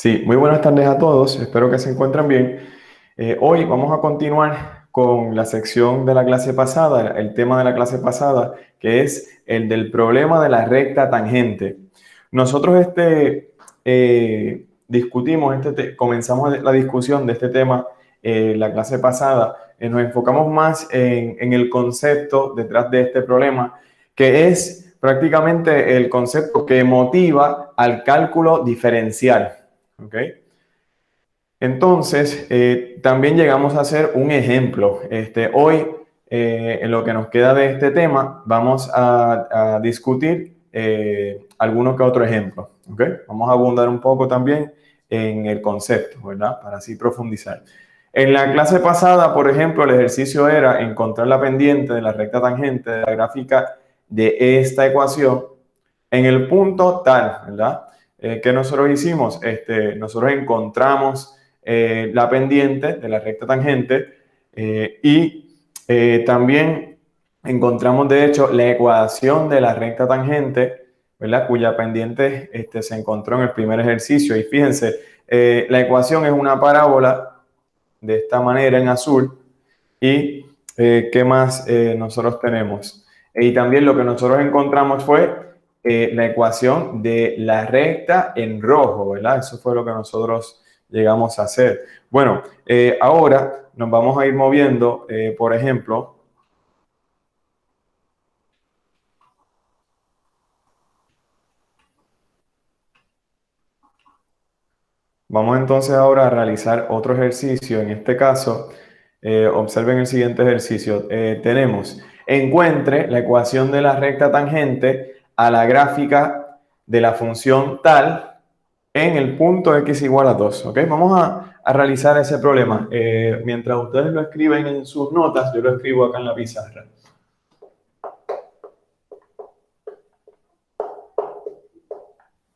Sí, muy buenas tardes a todos, espero que se encuentren bien. Hoy vamos a continuar con la sección de la clase pasada, el tema de la clase pasada, que es el del problema de la recta tangente. Nosotros discutimos, comenzamos la discusión de este tema la clase pasada. Nos enfocamos más en el concepto detrás de este problema, que es prácticamente el concepto que motiva al cálculo diferencial. ¿Ok? Entonces, también llegamos a hacer un ejemplo. Hoy, en lo que nos queda de este tema, vamos a discutir alguno que otro ejemplo. ¿Ok? Vamos a abundar un poco también en el concepto, ¿verdad? Para así profundizar. En la clase pasada, por ejemplo, el ejercicio era encontrar la pendiente de la recta tangente de la gráfica de esta ecuación en el punto tal, ¿verdad? ¿Qué nosotros hicimos? Nosotros encontramos la pendiente de la recta tangente y también encontramos, de hecho, la ecuación de la recta tangente, ¿verdad? Cuya pendiente se encontró en el primer ejercicio. Y fíjense, la ecuación es una parábola de esta manera en azul. ¿Y qué más nosotros tenemos? Y también lo que nosotros encontramos fue la ecuación de la recta en rojo, ¿verdad? Eso fue lo que nosotros llegamos a hacer. Bueno, ahora nos vamos a ir moviendo, por ejemplo, vamos entonces ahora a realizar otro ejercicio. En este caso, observen el siguiente ejercicio. Tenemos, encuentre la ecuación de la recta tangente a la gráfica de la función tal en el punto x igual a 2. ¿Ok? Vamos a realizar ese problema. Mientras ustedes lo escriben en sus notas, yo lo escribo acá en la pizarra.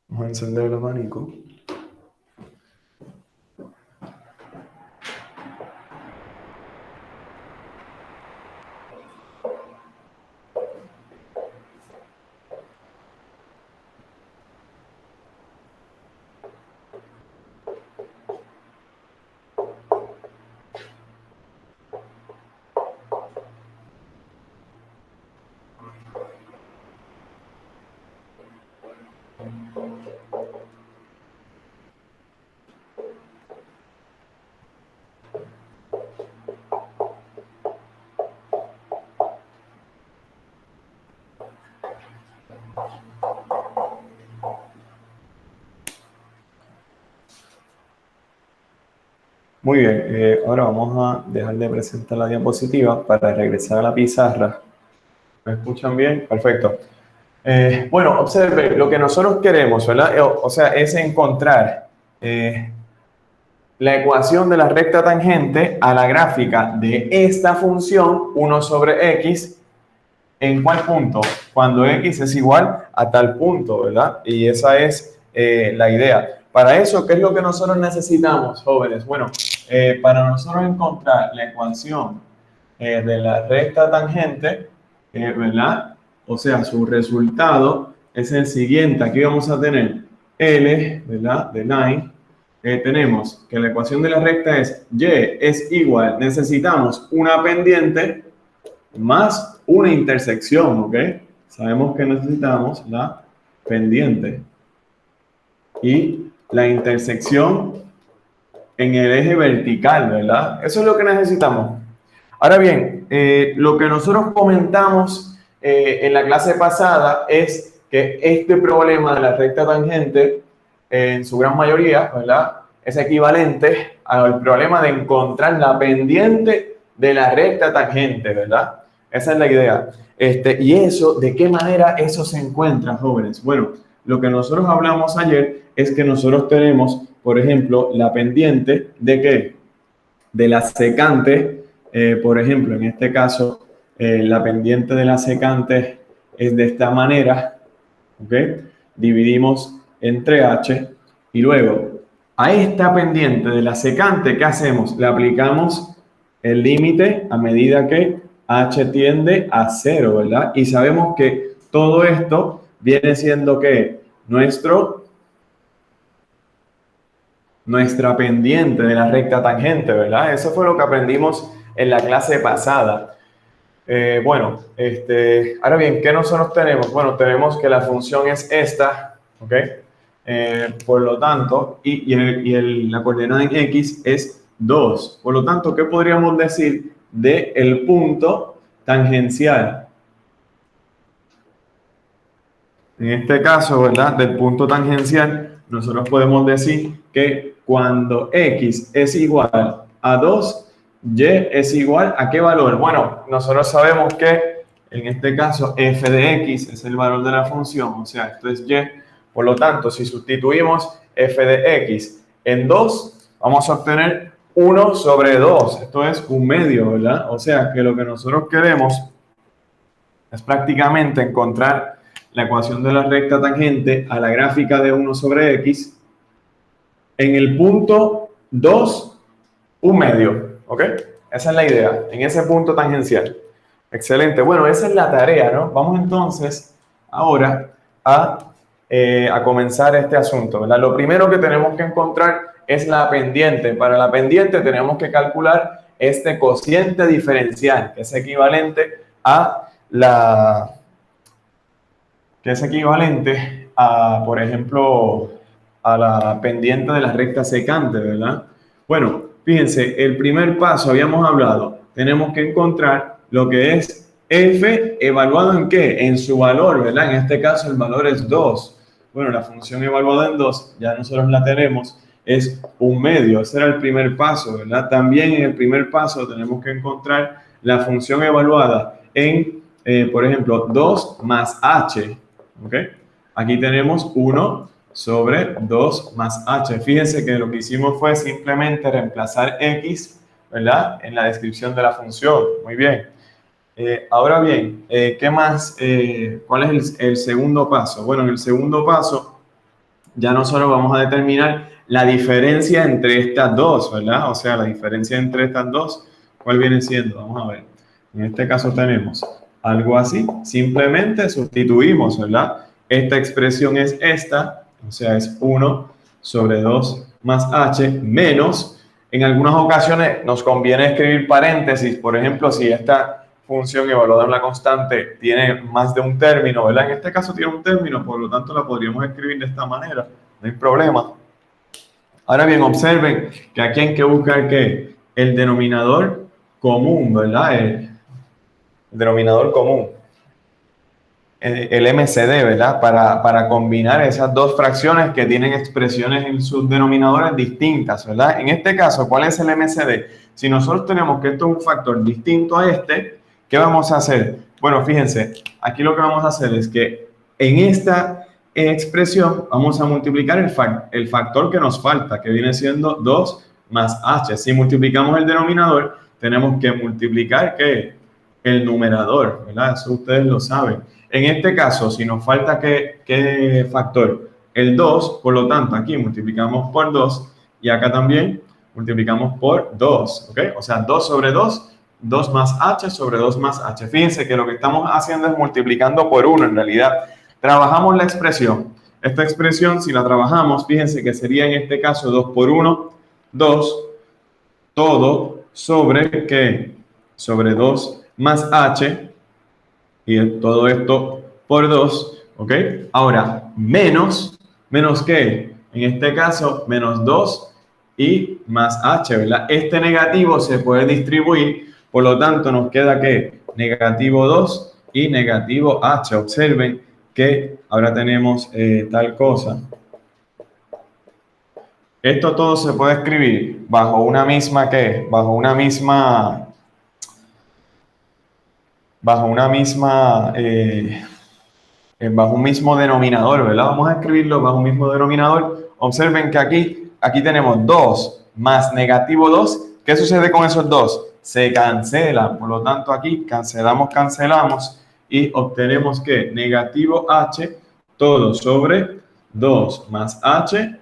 Vamos a encender el abanico. Muy bien, ahora vamos a dejar de presentar la diapositiva para regresar a la pizarra. ¿Me escuchan bien? Perfecto. Bueno, observe, lo que nosotros queremos, ¿verdad? O sea, es encontrar la ecuación de la recta tangente a la gráfica de esta función 1 sobre x. ¿En cuál punto? Cuando x es igual a tal punto, ¿verdad? Y esa es la idea. Para eso, ¿qué es lo que nosotros necesitamos, jóvenes? Bueno, para nosotros encontrar la ecuación de la recta tangente, ¿verdad? O sea, su resultado es el siguiente. Aquí vamos a tener L, ¿verdad? De line. Tenemos que la ecuación de la recta es y es igual. Necesitamos una pendiente más una intersección, ¿ok? Sabemos que necesitamos la pendiente y la intersección en el eje vertical, ¿verdad? Eso es lo que necesitamos. Ahora bien, lo que nosotros comentamos en la clase pasada es que este problema de la recta tangente, en su gran mayoría, ¿verdad? Es equivalente al problema de encontrar la pendiente de la recta tangente, ¿verdad? Esa es la idea. Y eso, ¿de qué manera eso se encuentra, jóvenes? Bueno, lo que nosotros hablamos ayer es que nosotros tenemos, por ejemplo, la pendiente de ¿qué? De la secante, por ejemplo, en este caso, la pendiente de la secante es de esta manera, ¿ok? Dividimos entre h y luego a esta pendiente de la secante, ¿qué hacemos? Le aplicamos el límite a medida que h tiende a 0, ¿verdad? Y sabemos que todo esto viene siendo que nuestro nuestra pendiente de la recta tangente, ¿verdad? Eso fue lo que aprendimos en la clase pasada. Ahora bien, ¿qué nosotros tenemos? Bueno, tenemos que la función es esta, ¿ok? Por lo tanto, la coordenada en X es 2. Por lo tanto, ¿qué podríamos decir del punto tangencial? En este caso, ¿verdad? Del punto tangencial, nosotros podemos decir que cuando X es igual a 2, Y es igual a ¿qué valor? Bueno, nosotros sabemos que en este caso f de X es el valor de la función, o sea, esto es Y. Por lo tanto, si sustituimos f de X en 2, vamos a obtener 1 sobre 2. Esto es un medio, ¿verdad? O sea, que lo que nosotros queremos es prácticamente encontrar la ecuación de la recta tangente a la gráfica de 1 sobre X en el punto 2, un medio, ¿ok? Esa es la idea, en ese punto tangencial. Excelente, bueno, esa es la tarea, ¿no? Vamos entonces ahora a comenzar este asunto, ¿verdad? Lo primero que tenemos que encontrar es la pendiente. Para la pendiente tenemos que calcular este cociente diferencial, que es equivalente a por ejemplo, a la pendiente de la recta secante, ¿verdad? Bueno, fíjense, el primer paso habíamos hablado, tenemos que encontrar lo que es f evaluado en qué, en su valor, ¿verdad? En este caso el valor es 2. Bueno, la función evaluada en 2, ya nosotros la tenemos, es un medio. Ese era el primer paso, ¿verdad? También en el primer paso tenemos que encontrar la función evaluada en, por ejemplo, 2 más h, ¿ok? Aquí tenemos 1 sobre 2 más h. Fíjense que lo que hicimos fue simplemente reemplazar x, ¿verdad? En la descripción de la función. Muy bien. Ahora bien, ¿qué más? ¿Cuál es el segundo paso? Bueno, en el segundo paso ya nosotros vamos a determinar la diferencia entre estas dos, ¿verdad? O sea, la diferencia entre estas dos, ¿cuál viene siendo? Vamos a ver. En este caso tenemos algo así. Simplemente sustituimos, ¿verdad? Esta expresión es esta, o sea, es 1 sobre 2 más h menos. En algunas ocasiones nos conviene escribir paréntesis, por ejemplo, si esta función evaluada en la constante tiene más de un término, ¿verdad? En este caso tiene un término, por lo tanto la podríamos escribir de esta manera, no hay problema. Ahora bien, observen que aquí hay que buscar ¿qué? El denominador común, ¿verdad? El denominador común, el MCD, ¿verdad? Para combinar esas dos fracciones que tienen expresiones en sus denominadores distintas, ¿verdad? En este caso, ¿cuál es el MCD? Si nosotros tenemos que esto es un factor distinto a este, ¿qué vamos a hacer? Bueno, fíjense, aquí lo que vamos a hacer es que en esta expresión vamos a multiplicar el factor que nos falta, que viene siendo 2 más h. Si multiplicamos el denominador, tenemos que multiplicar ¿qué? El numerador, ¿verdad? Eso ustedes lo saben. En este caso, si nos falta ¿qué factor? El 2, por lo tanto, aquí multiplicamos por 2 y acá también multiplicamos por 2, ¿ok? O sea, 2 sobre 2, 2 más h sobre 2 más h. Fíjense que lo que estamos haciendo es multiplicando por 1 en realidad. Trabajamos la expresión. Esta expresión, si la trabajamos, fíjense que sería en este caso 2 por 1, 2, todo sobre, ¿qué? Sobre 2 más h, y todo esto por 2, ¿ok? Ahora, ¿menos qué? En este caso, menos 2 y más h, ¿verdad? Este negativo se puede distribuir, por lo tanto nos queda ¿qué? Negativo 2 y negativo h. Observen que ahora tenemos tal cosa. Esto todo se puede escribir bajo una misma ¿qué? Bajo un mismo denominador, ¿verdad? Vamos a escribirlo bajo un mismo denominador. Observen que aquí tenemos 2 más negativo 2. ¿Qué sucede con esos 2? Se cancelan. Por lo tanto, aquí cancelamos y obtenemos que negativo h todo sobre 2 más h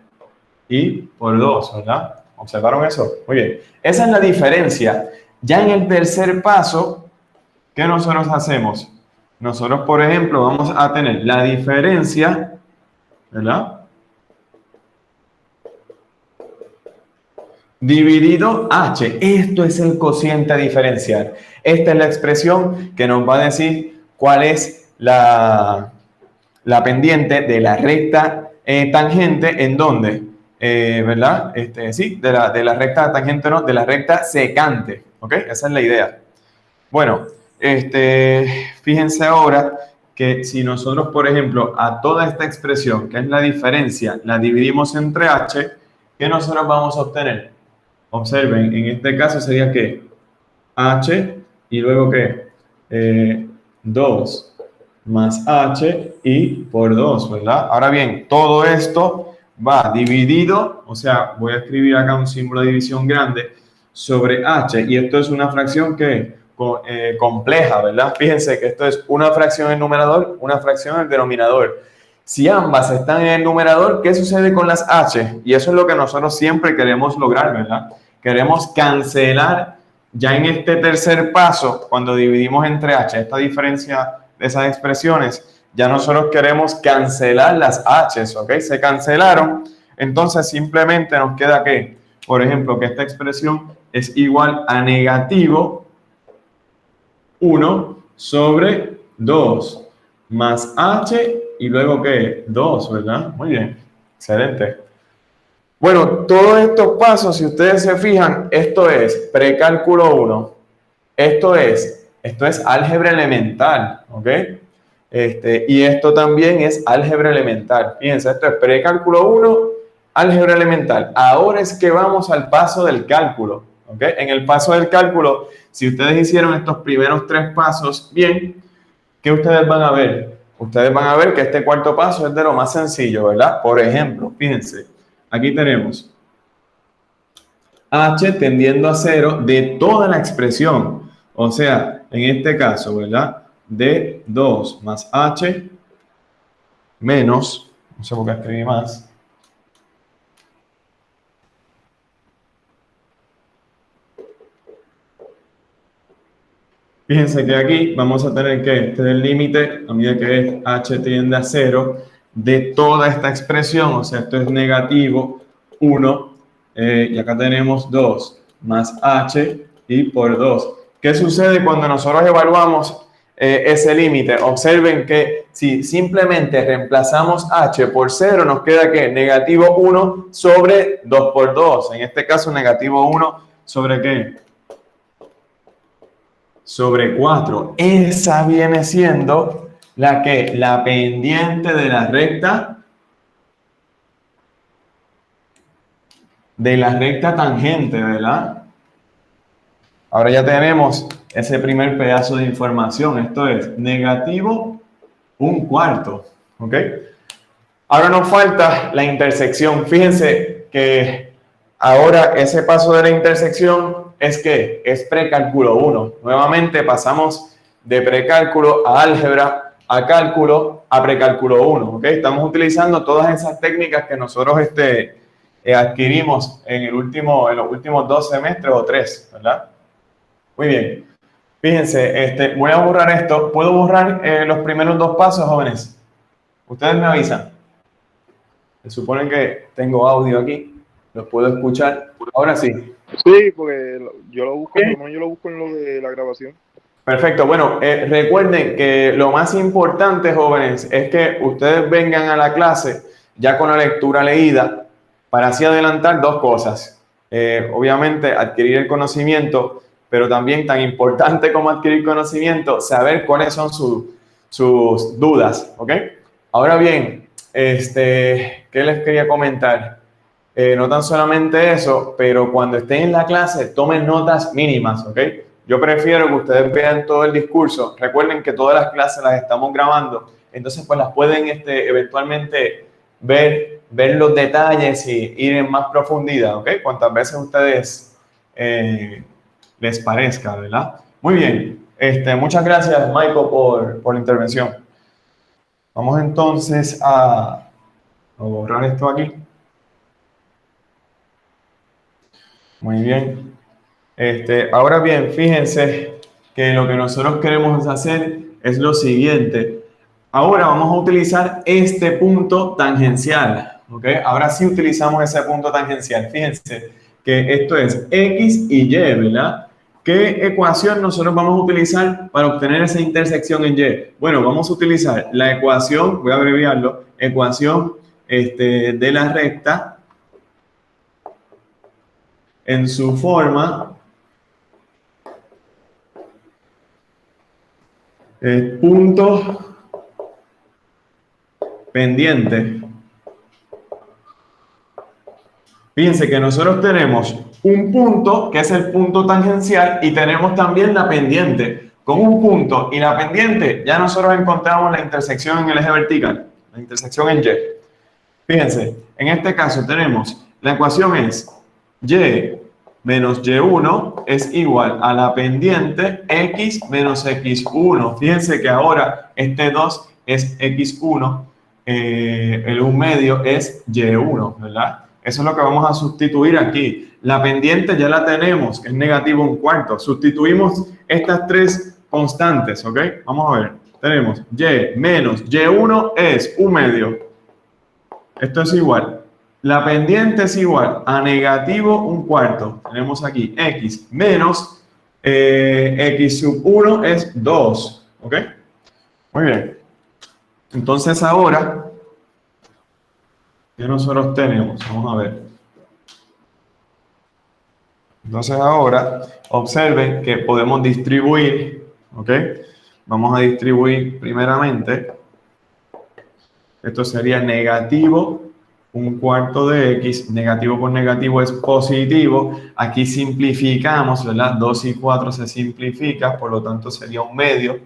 y por 2, ¿verdad? ¿Observaron eso? Muy bien. Esa es la diferencia. Ya en el tercer paso, ¿qué nosotros hacemos? Nosotros, por ejemplo, vamos a tener la diferencia, ¿verdad? dividido h. Esto es el cociente diferencial. Esta es la expresión que nos va a decir cuál es la pendiente de la recta tangente, ¿en dónde? ¿Verdad? Sí, de la recta tangente, no, de la recta secante, ¿ok? Esa es la idea. Bueno, fíjense ahora que si nosotros, por ejemplo, a toda esta expresión, que es la diferencia, la dividimos entre h, ¿qué nosotros vamos a obtener? Observen, en este caso sería que h y luego que 2 más h y por 2, ¿verdad? Ahora bien, todo esto va dividido, o sea, voy a escribir acá un símbolo de división grande sobre h, y esto es una fracción que compleja, ¿verdad? Fíjense que esto es una fracción en el numerador, una fracción en el denominador. Si ambas están en el numerador, ¿qué sucede con las h? Y eso es lo que nosotros siempre queremos lograr, ¿verdad? Queremos cancelar ya en este tercer paso, cuando dividimos entre h, esta diferencia de esas expresiones, ya nosotros queremos cancelar las h's, ¿ok? Se cancelaron, entonces simplemente nos queda que, por ejemplo, que esta expresión es igual a negativo 1 sobre 2 más h y luego ¿qué? 2, ¿verdad? Muy bien, excelente. Bueno, todos estos pasos, si ustedes se fijan, esto es precálculo 1, esto es álgebra elemental, ¿ok? Y esto también es álgebra elemental. Fíjense, esto es precálculo 1, álgebra elemental. Ahora es que vamos al paso del cálculo, ¿ok? En el paso del cálculo, si ustedes hicieron estos primeros 3 pasos bien, ¿qué ustedes van a ver? Ustedes van a ver que este cuarto paso es de lo más sencillo, ¿verdad? Por ejemplo, fíjense, aquí tenemos h tendiendo a 0 de toda la expresión. O sea, en este caso, ¿verdad? De 2 más h menos, no sé por qué escribí más, fíjense que aquí vamos a tener que este es el límite a medida que h tiende a 0 de toda esta expresión, o sea, esto es negativo 1, y acá tenemos 2 más h y por 2. ¿Qué sucede cuando nosotros evaluamos ese límite? Observen que si simplemente reemplazamos h por 0, nos queda que negativo 1 sobre 2 por 2. En este caso, negativo 1 sobre ¿qué? Sobre 4. Esa viene siendo la pendiente de la recta tangente, ¿verdad? Ahora ya tenemos ese primer pedazo de información. Esto es negativo 1/4, ¿ok? Ahora nos falta la intersección. Fíjense que ahora ese paso de la intersección es que es precálculo 1. Nuevamente pasamos de precálculo a álgebra, a cálculo, a precálculo 1. ¿Ok? Estamos utilizando todas esas técnicas que nosotros adquirimos en los últimos 2 semestres o 3, ¿verdad? Muy bien. Fíjense, voy a borrar esto. ¿Puedo borrar los primeros 2 pasos, jóvenes? Ustedes me avisan. Se supone que tengo audio aquí, los puedo escuchar. Ahora sí. Sí, porque yo lo busco, por lo menos yo lo busco en lo de la grabación. Perfecto. Bueno, recuerden que lo más importante, jóvenes, es que ustedes vengan a la clase ya con la lectura leída para así adelantar 2 cosas. Obviamente, adquirir el conocimiento, pero también tan importante como adquirir conocimiento, saber cuáles son sus dudas, ¿ok? Ahora bien, ¿qué les quería comentar? No tan solamente eso, pero cuando estén en la clase, tomen notas mínimas, ¿ok? Yo prefiero que ustedes vean todo el discurso. Recuerden que todas las clases las estamos grabando, entonces pues las pueden eventualmente ver los detalles y ir en más profundidad, ¿ok? Cuantas veces a ustedes les parezca, ¿verdad? Muy bien. Muchas gracias, Michael, por la intervención. Vamos entonces a borrar esto aquí. Muy bien. Ahora bien, fíjense que lo que nosotros queremos hacer es lo siguiente. Ahora vamos a utilizar este punto tangencial, ¿ok? Ahora sí utilizamos ese punto tangencial. Fíjense que esto es X y Y, ¿verdad? ¿Qué ecuación nosotros vamos a utilizar para obtener esa intersección en Y? Bueno, vamos a utilizar la ecuación, voy a abreviarlo, ecuación de la recta en su forma punto pendiente. Fíjense que nosotros tenemos un punto, que es el punto tangencial, y tenemos también la pendiente. Con un punto y la pendiente, ya nosotros encontramos la intersección en el eje vertical, la intersección en Y. Fíjense, en este caso tenemos, la ecuación es Y menos Y1 es igual a la pendiente X menos X1. Fíjense que ahora este 2 es X1, el 1 medio es Y1, ¿verdad? Eso es lo que vamos a sustituir aquí. La pendiente ya la tenemos, es negativo 1/4. Sustituimos estas tres constantes, ¿ok? Vamos a ver. Tenemos Y menos Y1 es 1 medio. Esto es igual. La pendiente es igual a negativo 1/4. Tenemos aquí X menos X sub 1 es 2, ¿ok? Muy bien. Entonces ahora, ¿qué nosotros tenemos? Vamos a ver. Entonces ahora, observen que podemos distribuir, ¿ok? Vamos a distribuir primeramente, esto sería negativo 1/4 de X, negativo por negativo es positivo, aquí simplificamos, ¿verdad? 2 y 4 se simplifica, por lo tanto sería 1 medio,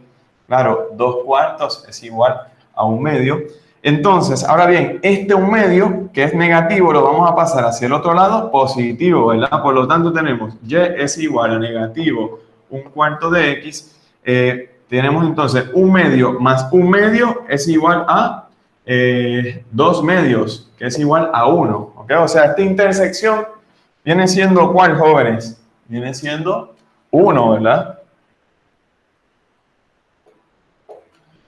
claro, 2/4 es igual a 1 medio. Entonces, ahora bien, este 1 medio, que es negativo, lo vamos a pasar hacia el otro lado, positivo, ¿verdad? Por lo tanto, tenemos Y es igual a negativo 1/4 de X. Tenemos entonces 1 medio más 1 medio es igual a 2 medios, que es igual a 1. ¿Okay? O sea, esta intersección viene siendo, ¿cuál, jóvenes? Viene siendo 1, ¿verdad?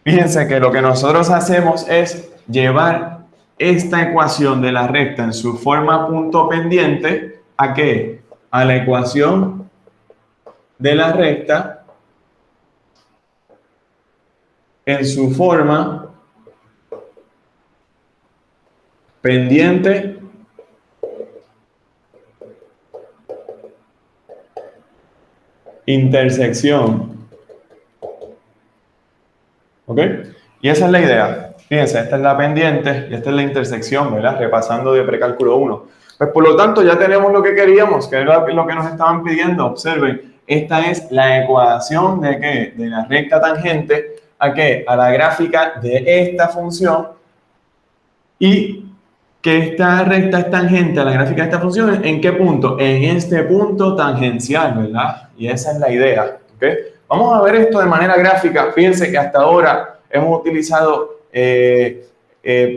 Fíjense que lo que nosotros hacemos es llevar esta ecuación de la recta en su forma punto pendiente, ¿a qué? A la ecuación de la recta en su forma pendiente intersección. ¿Ok? Y esa es la idea. Fíjense, esta es la pendiente y esta es la intersección, ¿verdad? Repasando de precálculo 1. Pues por lo tanto ya tenemos lo que queríamos, que era lo que nos estaban pidiendo. Observen, esta es la ecuación de ¿qué? De la recta tangente ¿a qué? A la gráfica de esta función, y que esta recta es tangente a la gráfica de esta función. ¿En qué punto? En este punto tangencial, ¿verdad? Y esa es la idea, ¿ok? Vamos a ver esto de manera gráfica. Fíjense que hasta ahora hemos utilizado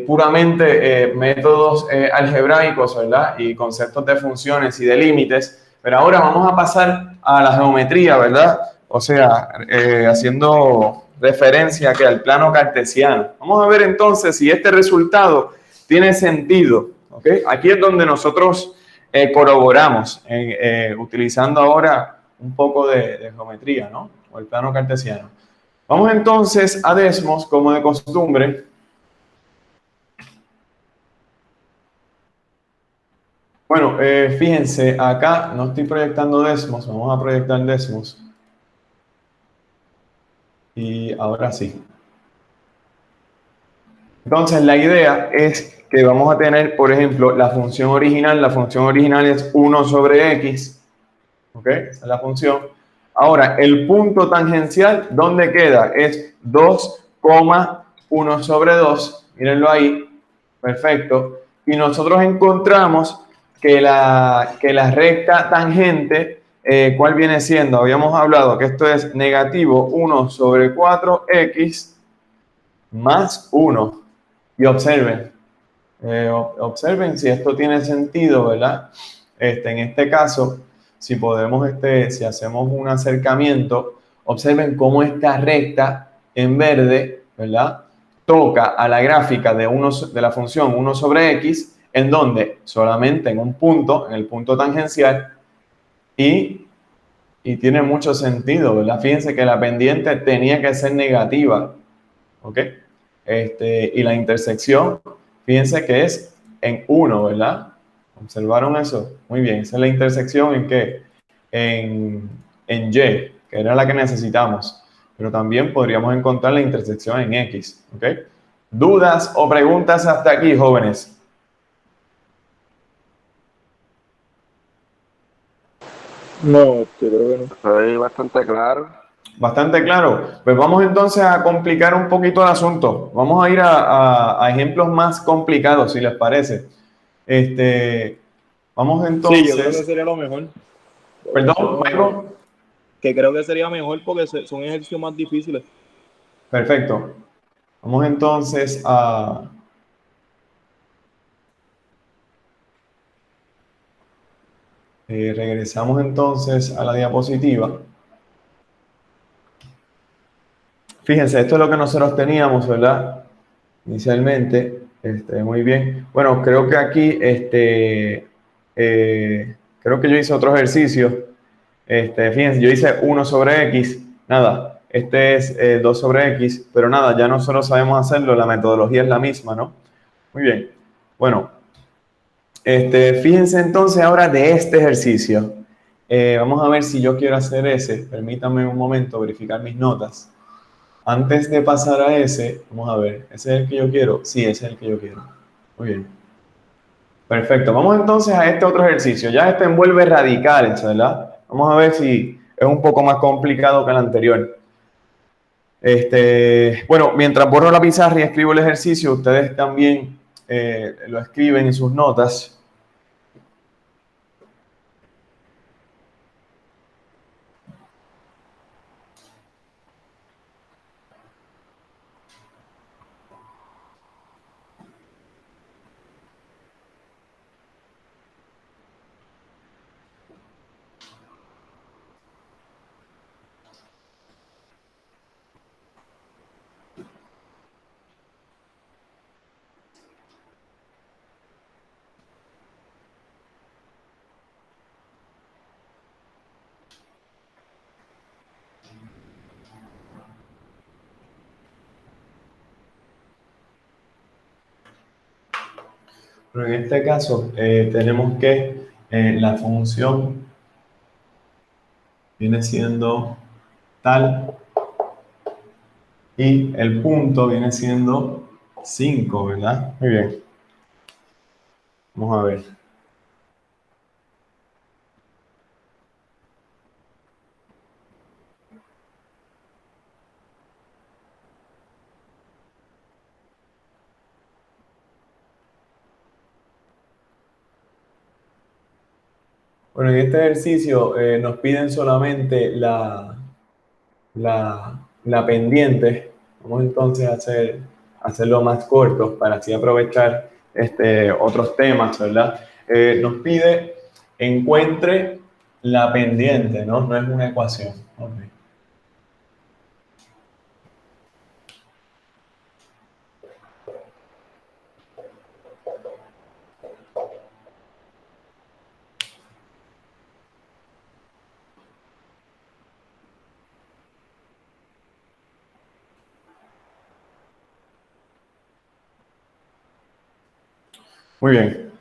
puramente métodos algebraicos, ¿verdad? Y conceptos de funciones y de límites. Pero ahora vamos a pasar a la geometría, ¿verdad? O sea, haciendo referencia que al plano cartesiano. Vamos a ver entonces si este resultado tiene sentido, ¿ok? Aquí es donde nosotros corroboramos, utilizando ahora un poco de geometría, ¿no? O el plano cartesiano. Vamos entonces a Desmos, como de costumbre. Bueno, fíjense, acá no estoy proyectando Desmos, vamos a proyectar Desmos. Y ahora sí. Entonces, la idea es que vamos a tener, por ejemplo, la función original es 1 sobre X, ¿ok? Esa es la función. Ahora, el punto tangencial, ¿dónde queda? Es 2,1 sobre 2, mírenlo ahí, perfecto. Y nosotros encontramos que la recta tangente, ¿cuál viene siendo? Habíamos hablado que esto es negativo 1 sobre 4X más 1. Y observen, observen si esto tiene sentido, ¿verdad? En este caso, si podemos, si hacemos un acercamiento, observen cómo esta recta en verde, ¿verdad? Toca a la gráfica de la función 1 sobre X ¿En dónde? Solamente en un punto, en el punto tangencial, y tiene mucho sentido, ¿verdad? Fíjense que la pendiente tenía que ser negativa, ¿ok? Y la intersección, fíjense que es en 1, ¿verdad? ¿Observaron eso? Muy bien, esa es la intersección en qué? En Y, que era la que necesitamos. Pero también podríamos encontrar la intersección en X, ¿ok? ¿Dudas o preguntas hasta aquí, jóvenes? No, yo creo que no. Estoy bastante claro. Bastante claro. Pues vamos entonces a complicar un poquito el asunto. Vamos a ir a ejemplos más complicados, si les parece. Vamos Sí, yo creo que entonces. sería lo mejor. Perdón, Michael. Que creo que sería mejor porque son ejercicios más difíciles. Perfecto. Vamos entonces a. Regresamos entonces a la diapositiva. Fíjense, esto es lo que nosotros teníamos, ¿verdad? Inicialmente. Muy bien. Bueno, creo que aquí, creo que yo hice otro ejercicio. Fíjense, yo hice 1 sobre X, nada, este es 2 sobre X, pero nada, ya nosotros sabemos hacerlo, la metodología es la misma, ¿no? Muy bien, bueno, fíjense entonces ahora de este ejercicio. Vamos a ver si yo quiero hacer ese, permítanme un momento verificar mis notas. Antes de pasar a ese, vamos a ver, ¿ese es el que yo quiero? Sí, ese es el que yo quiero. Muy bien. Perfecto, vamos entonces a este otro ejercicio. Ya este envuelve radicales, ¿verdad? Vamos a ver si es un poco más complicado que el anterior. Bueno, mientras borro la pizarra y escribo el ejercicio, ustedes también lo escriben en sus notas. Pero en este caso tenemos que la función viene siendo tal y el punto viene siendo 5, ¿verdad? Muy bien. Vamos a ver. Bueno, en este ejercicio nos piden solamente la pendiente. Vamos entonces a hacerlo más corto para así aprovechar otros temas, ¿verdad? Nos pide encuentre la pendiente, ¿no? No es una ecuación. Okay. Muy bien.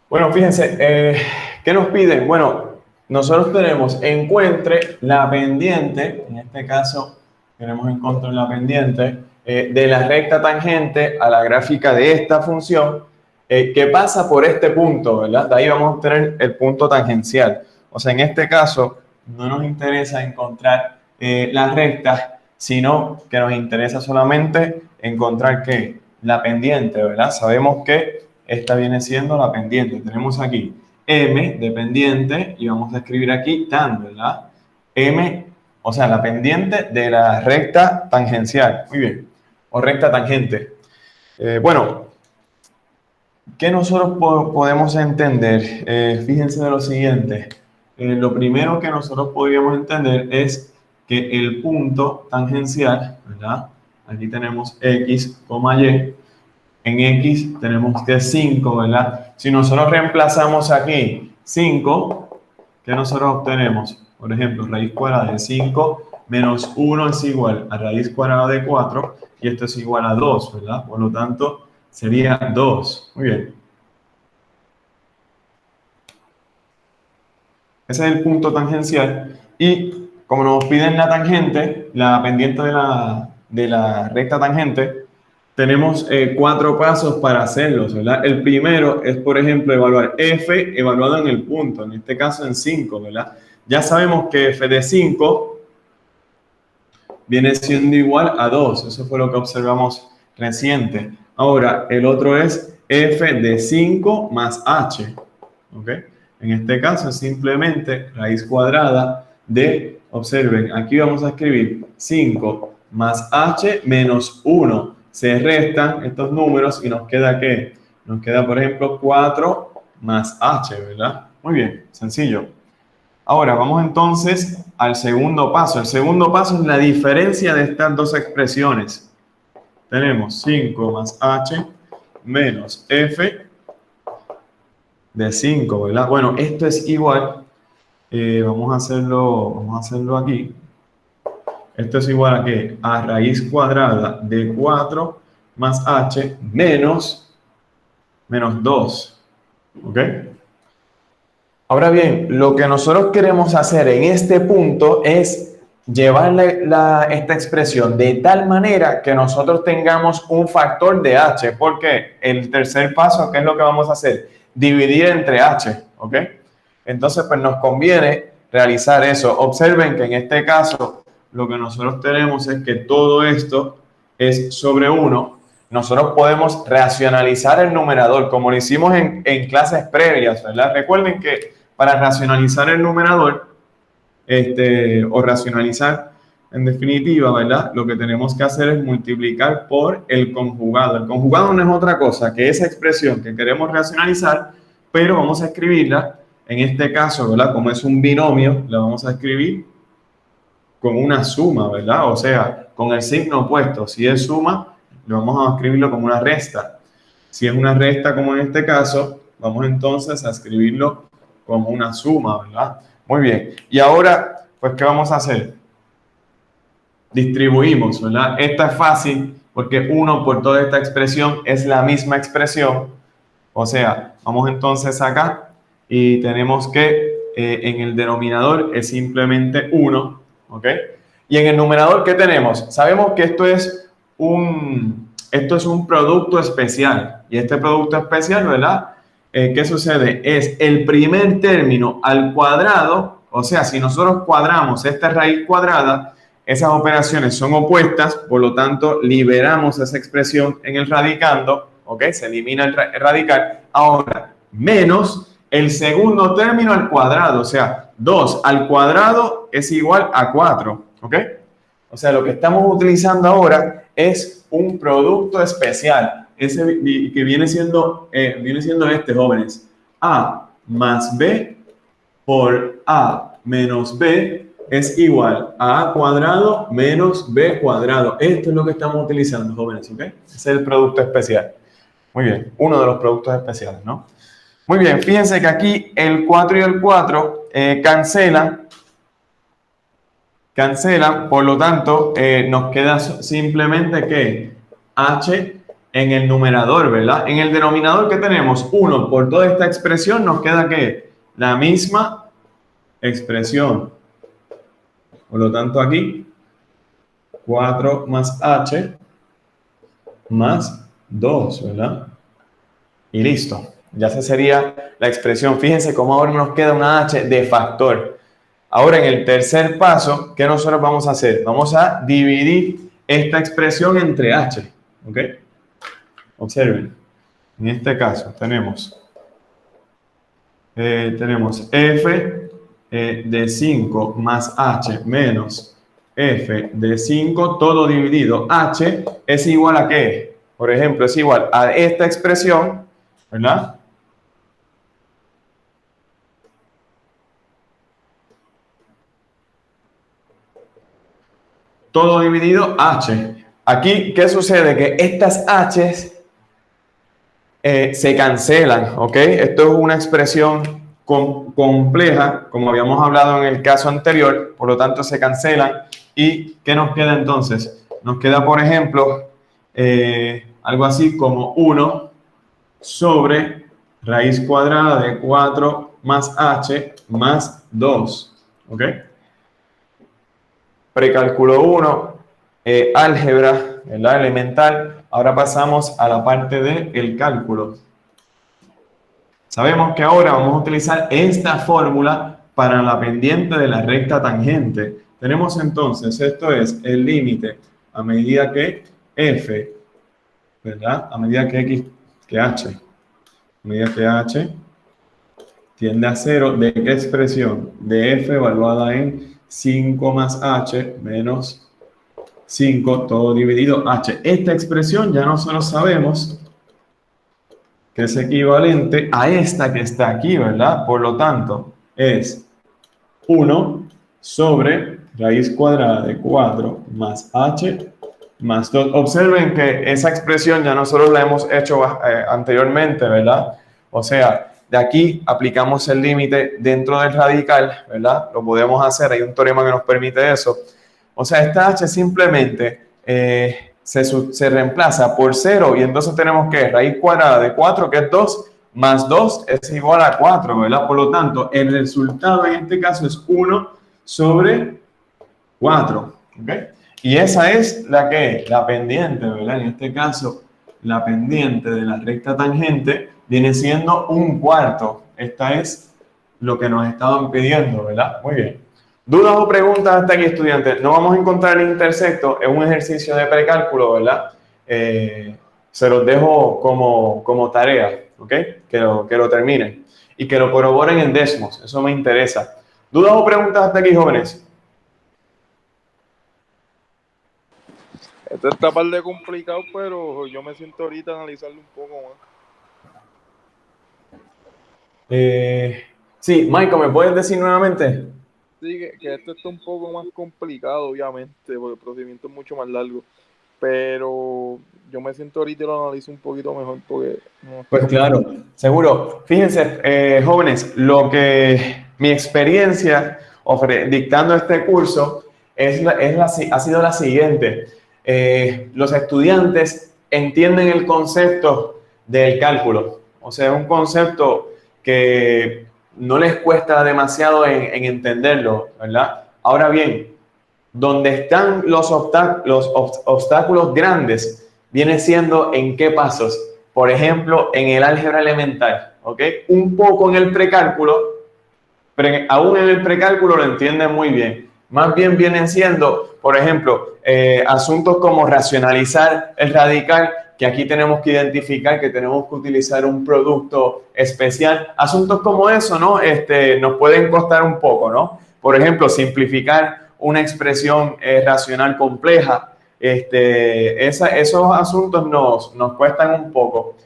Bueno, fíjense, ¿qué nos piden? Bueno, nosotros tenemos encuentre la pendiente, en este caso tenemos encontrar la pendiente de la recta tangente a la gráfica de esta función que pasa por este punto, ¿verdad? De ahí vamos a obtener el punto tangencial. O sea, en este caso no nos interesa encontrar la recta, sino que nos interesa solamente encontrar ¿qué? La pendiente, ¿verdad? Sabemos que esta viene siendo la pendiente. Tenemos aquí M de pendiente y vamos a escribir aquí tan, ¿verdad? M, o sea, la pendiente de la recta tangencial. Muy bien. O recta tangente. Bueno, ¿qué nosotros podemos entender? Fíjense de lo siguiente. Lo primero que nosotros podríamos entender es que el punto tangencial, ¿verdad? Aquí tenemos X, Y. En X tenemos que 5, ¿verdad? Si nosotros reemplazamos aquí 5, ¿qué nosotros obtenemos? Por ejemplo, raíz cuadrada de 5 menos 1 es igual a raíz cuadrada de 4 y esto es igual a 2, ¿verdad? Por lo tanto, sería 2. Muy bien. Ese es el punto tangencial. Y como nos piden la tangente, la pendiente de la recta tangente, tenemos 4 pasos para hacerlos, ¿verdad? El primero es, por ejemplo, evaluar f evaluado en el punto, en este caso en 5, ¿verdad? Ya sabemos que f de 5 viene siendo igual a 2. Eso fue lo que observamos reciente. Ahora, el otro es f de 5 más h, ¿ok? En este caso es simplemente raíz cuadrada de, observen, aquí vamos a escribir 5 más h menos 1. Se restan estos números y nos queda ¿qué? Nos queda, por ejemplo, 4 más h, ¿verdad? Muy bien, sencillo. Ahora, vamos entonces al segundo paso. El segundo paso es la diferencia de estas dos expresiones. Tenemos 5 más h menos f de 5, ¿verdad? Bueno, esto es igual, vamos a hacerlo aquí. Esto es igual a ¿qué? A raíz cuadrada de 4 más h menos 2, ¿ok? Ahora bien, lo que nosotros queremos hacer en este punto es llevar esta expresión de tal manera que nosotros tengamos un factor de h, porque el tercer paso, ¿qué es lo que vamos a hacer? Dividir entre h, ¿ok? Entonces, pues nos conviene realizar eso. Observen que en este caso, lo que nosotros tenemos es que todo esto es sobre 1. Nosotros podemos racionalizar el numerador, como lo hicimos en clases previas, ¿verdad? Recuerden que para racionalizar el numerador, o racionalizar, en definitiva, ¿verdad? Lo que tenemos que hacer es multiplicar por el conjugado. El conjugado no es otra cosa que esa expresión que queremos racionalizar, pero vamos a escribirla, en este caso, ¿verdad? Como es un binomio, la vamos a escribir con una suma, ¿verdad? O sea, con el signo opuesto. Si es suma, lo vamos a escribirlo como una resta. Si es una resta, como en este caso, vamos entonces a escribirlo como una suma, ¿verdad? Muy bien. Y ahora, pues, ¿qué vamos a hacer? Distribuimos, ¿verdad? Esta es fácil porque 1 por toda esta expresión es la misma expresión. O sea, vamos entonces acá y tenemos que en el denominador es simplemente 1, ¿ok? Y en el numerador, ¿qué tenemos? Sabemos que esto es un producto especial. Y este producto especial, ¿verdad? ¿Qué sucede? Es el primer término al cuadrado. O sea, si nosotros cuadramos esta raíz cuadrada, esas operaciones son opuestas, por lo tanto, liberamos esa expresión en el radicando, ¿ok? Se elimina el radical. Ahora, menos el segundo término al cuadrado, o sea, 2 al cuadrado es igual a 4, ¿ok? O sea, lo que estamos utilizando ahora es un producto especial, ese que viene siendo este, jóvenes. A más B por A menos B es igual a A cuadrado menos B cuadrado. Esto es lo que estamos utilizando, jóvenes, ¿ok? Ese es el producto especial. Muy bien, uno de los productos especiales, ¿no? Muy bien, fíjense que aquí el 4 y el 4 cancelan, por lo tanto, nos queda simplemente que h en el numerador, ¿verdad? En el denominador, ¿qué tenemos? 1 por toda esta expresión, nos queda ¿qué? La misma expresión. Por lo tanto, aquí 4 más h más 2, ¿verdad? Y listo. Ya esa sería la expresión. Fíjense cómo ahora nos queda una h de factor. Ahora, en el tercer paso, ¿qué nosotros vamos a hacer? Vamos a dividir esta expresión entre h, ¿ok? Observen. En este caso tenemos f de 5 más h menos f de 5, todo dividido. H es igual a ¿qué? Por ejemplo, es igual a esta expresión, ¿verdad? Todo dividido h. Aquí, ¿qué sucede? Que estas h's se cancelan, ¿ok? Esto es una expresión compleja, como habíamos hablado en el caso anterior, por lo tanto se cancelan. ¿Y qué nos queda entonces? Nos queda, por ejemplo, algo así como 1 sobre raíz cuadrada de 4 más h más 2, ¿ok? Precálculo 1, álgebra, ¿verdad? Elemental. Ahora pasamos a la parte del cálculo. Sabemos que ahora vamos a utilizar esta fórmula para la pendiente de la recta tangente. Tenemos entonces, esto es el límite a medida que f, ¿verdad? A medida que x, que h, a medida que h tiende a 0, ¿de qué expresión? De f evaluada en 5 más h menos 5, todo dividido h. Esta expresión ya nosotros sabemos que es equivalente a esta que está aquí, ¿verdad? Por lo tanto, es 1 sobre raíz cuadrada de 4 más h más 2. Observen que esa expresión ya nosotros la hemos hecho anteriormente, ¿verdad? O sea, de aquí aplicamos el límite dentro del radical, ¿verdad? Lo podemos hacer, hay un teorema que nos permite eso. O sea, esta h simplemente se reemplaza por 0 y entonces tenemos que raíz cuadrada de 4, que es 2, más 2 es igual a 4, ¿verdad? Por lo tanto, el resultado en este caso es 1 sobre 4, ¿ok? Y esa es la pendiente, ¿verdad? En este caso, la pendiente de la recta tangente viene siendo 1/4. Esta es lo que nos estaban pidiendo, ¿verdad? Muy bien. ¿Dudas o preguntas hasta aquí, estudiantes? No vamos a encontrar el intersecto, es un ejercicio de precálculo, ¿verdad? Se los dejo como tarea, ¿ok? Que lo terminen y que lo corroboren en Desmos, eso me interesa. ¿Dudas o preguntas hasta aquí, jóvenes? Esto está par de complicado, pero yo me siento ahorita a analizarlo un poco más. Sí, Michael, ¿me puedes decir nuevamente? Sí, que esto está un poco más complicado, obviamente, porque el procedimiento es mucho más largo. Pero yo me siento ahorita y lo analizo un poquito mejor porque no Pues claro, seguro. Fíjense, jóvenes, lo que mi experiencia dictando este curso ha sido la siguiente. Los estudiantes entienden el concepto del cálculo. O sea, es un concepto que no les cuesta demasiado en entenderlo, ¿verdad? Ahora bien, donde están los obstáculos grandes viene siendo en qué pasos. Por ejemplo, en el álgebra elemental, ¿ok? Un poco en el precálculo, pero aún en el precálculo lo entienden muy bien. Más bien vienen siendo, por ejemplo, asuntos como racionalizar el radical, que aquí tenemos que identificar que tenemos que utilizar un producto especial. Asuntos como eso, ¿no? Nos pueden costar un poco, ¿no? Por ejemplo, simplificar una expresión racional compleja. Esos asuntos nos cuestan un poco.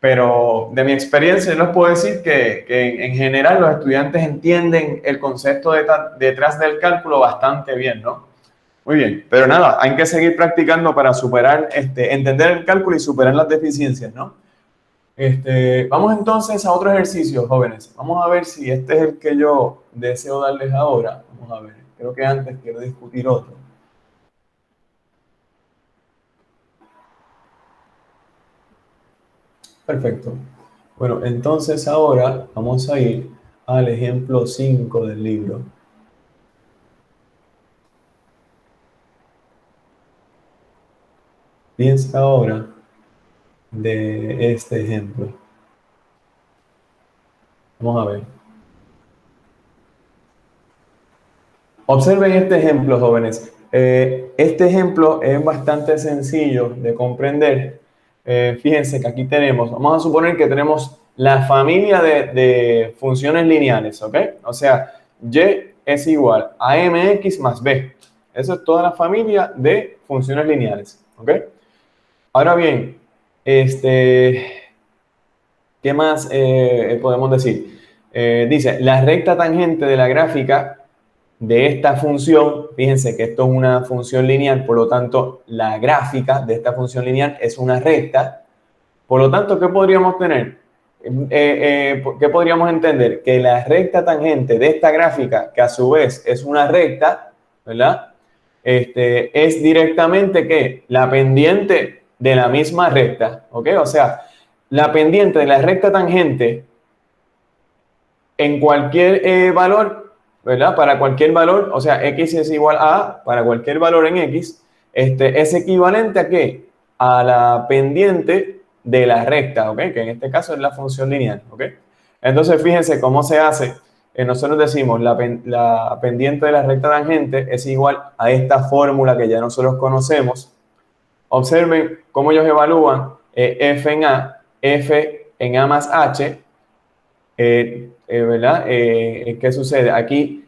Pero de mi experiencia, yo les puedo decir que en general los estudiantes entienden el concepto detrás del cálculo bastante bien, ¿no? Muy bien, pero nada, hay que seguir practicando para superar, entender el cálculo y superar las deficiencias, ¿no? Vamos entonces a otro ejercicio, jóvenes. Vamos a ver si este es el que yo deseo darles ahora. Vamos a ver, creo que antes quiero discutir otro. Perfecto. Bueno, entonces ahora vamos a ir al ejemplo 5 del libro. Piensa ahora de este ejemplo. Vamos a ver. Observen este ejemplo, jóvenes. Este ejemplo es bastante sencillo de comprender. Fíjense que aquí tenemos, vamos a suponer que tenemos la familia de funciones lineales, ¿ok? O sea, y es igual a mx más b. Eso es toda la familia de funciones lineales, ¿ok? Ahora bien, ¿qué más podemos decir? Dice, la recta tangente de la gráfica de esta función, fíjense que esto es una función lineal, por lo tanto, la gráfica de esta función lineal es una recta, Por lo tanto, ¿qué podríamos tener? ¿Qué podríamos entender? Que la recta tangente de esta gráfica, que a su vez es una recta, ¿verdad? Es directamente ¿qué? La pendiente de la misma recta, ¿ok? O sea, la pendiente de la recta tangente en cualquier valor, ¿verdad? Para cualquier valor, o sea, x es igual a A, para cualquier valor en x, es equivalente a ¿qué? A la pendiente de la recta, ¿ok? Que en este caso es la función lineal, ¿ok? Entonces, fíjense cómo se hace. Nosotros decimos la pendiente de la recta tangente es igual a esta fórmula que ya nosotros conocemos. Observen cómo ellos evalúan f en A más h, ¿verdad? ¿Qué sucede? Aquí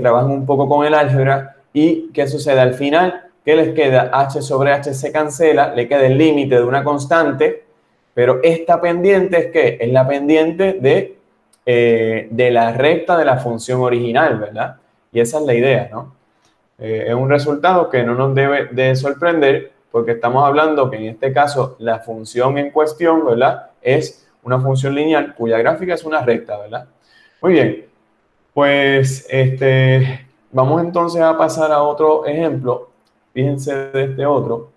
trabajan un poco con el álgebra y ¿qué sucede? Al final, ¿qué les queda? H sobre H se cancela, le queda el límite de una constante, pero esta pendiente es ¿qué? Es la pendiente de la recta de la función original, ¿verdad? Y esa es la idea, ¿no? Es un resultado que no nos debe de sorprender porque estamos hablando que en este caso la función en cuestión, ¿verdad? Es una función lineal cuya gráfica es una recta, ¿verdad? Muy bien, pues vamos entonces a pasar a otro ejemplo. Fíjense de este otro.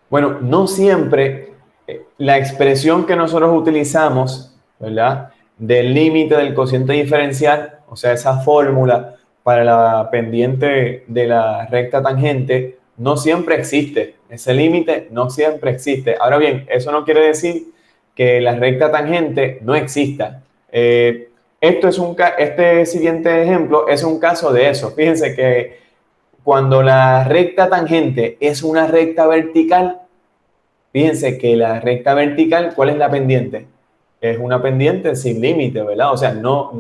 Bueno, no siempre la expresión que nosotros utilizamos, ¿verdad? Del límite del cociente diferencial, o sea, esa fórmula para la pendiente de la recta tangente, no siempre existe. Ese límite no siempre existe. Ahora bien, eso no quiere decir que la recta tangente no exista. Este siguiente ejemplo es un caso de eso. Fíjense que cuando la recta tangente es una recta vertical, fíjense que la recta vertical, ¿cuál es la pendiente? Es una pendiente sin límite, ¿verdad? O sea, no,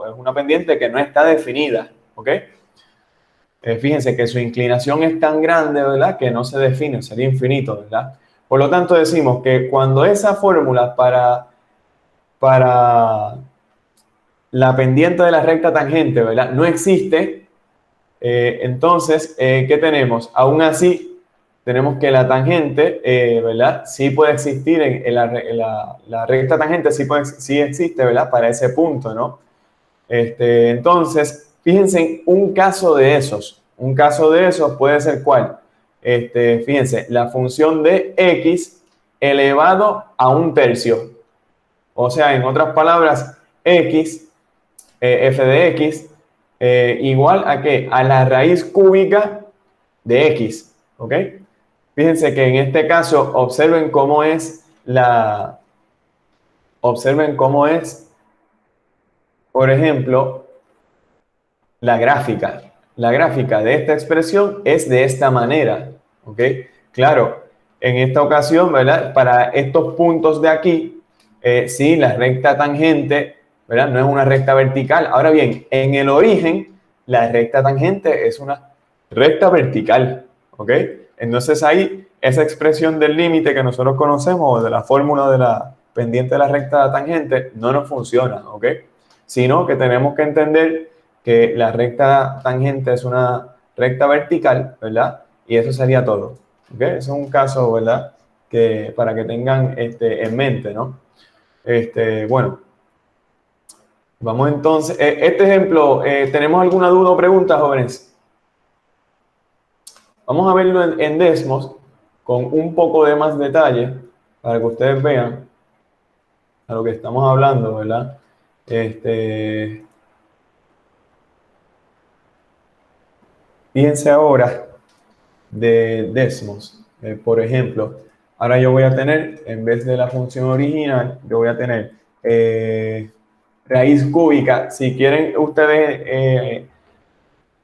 es una pendiente que no está definida, ¿ok? Fíjense que su inclinación es tan grande, ¿verdad? Que no se define, sería infinito, ¿verdad? Por lo tanto, decimos que cuando esa fórmula para la pendiente de la recta tangente, ¿verdad? No existe, entonces, ¿qué tenemos? Aún así, tenemos que la tangente, ¿verdad? Sí puede existir la recta tangente, sí existe, ¿verdad? Para ese punto, ¿no? Entonces, fíjense en un caso de esos. Un caso de esos puede ser ¿cuál? Fíjense, la función de x elevado a un tercio. O sea, en otras palabras, x, f de x, igual a ¿qué? A la raíz cúbica de x, ¿ok? Fíjense que en este caso observen cómo es, por ejemplo, la gráfica. La gráfica de esta expresión es de esta manera, ¿ok? Claro, en esta ocasión, ¿verdad? Para estos puntos de aquí, sí, la recta tangente, ¿verdad? No es una recta vertical. Ahora bien, en el origen, la recta tangente es una recta vertical, ¿ok? Entonces ahí, esa expresión del límite que nosotros conocemos, o de la fórmula de la pendiente de la recta tangente, no nos funciona, ¿ok? Sino que tenemos que entender que la recta tangente es una recta vertical, ¿verdad? Y eso sería todo, ¿ok? Eso es un caso, ¿verdad? Que para que tengan en mente, ¿no? Bueno, vamos entonces. Este ejemplo, ¿tenemos alguna duda o pregunta, jóvenes? Vamos a verlo en Desmos con un poco de más detalle para que ustedes vean a lo que estamos hablando, ¿verdad? Fíjense ahora de Desmos, por ejemplo, ahora yo voy a tener, en vez de la función original, yo voy a tener raíz cúbica. Si quieren ustedes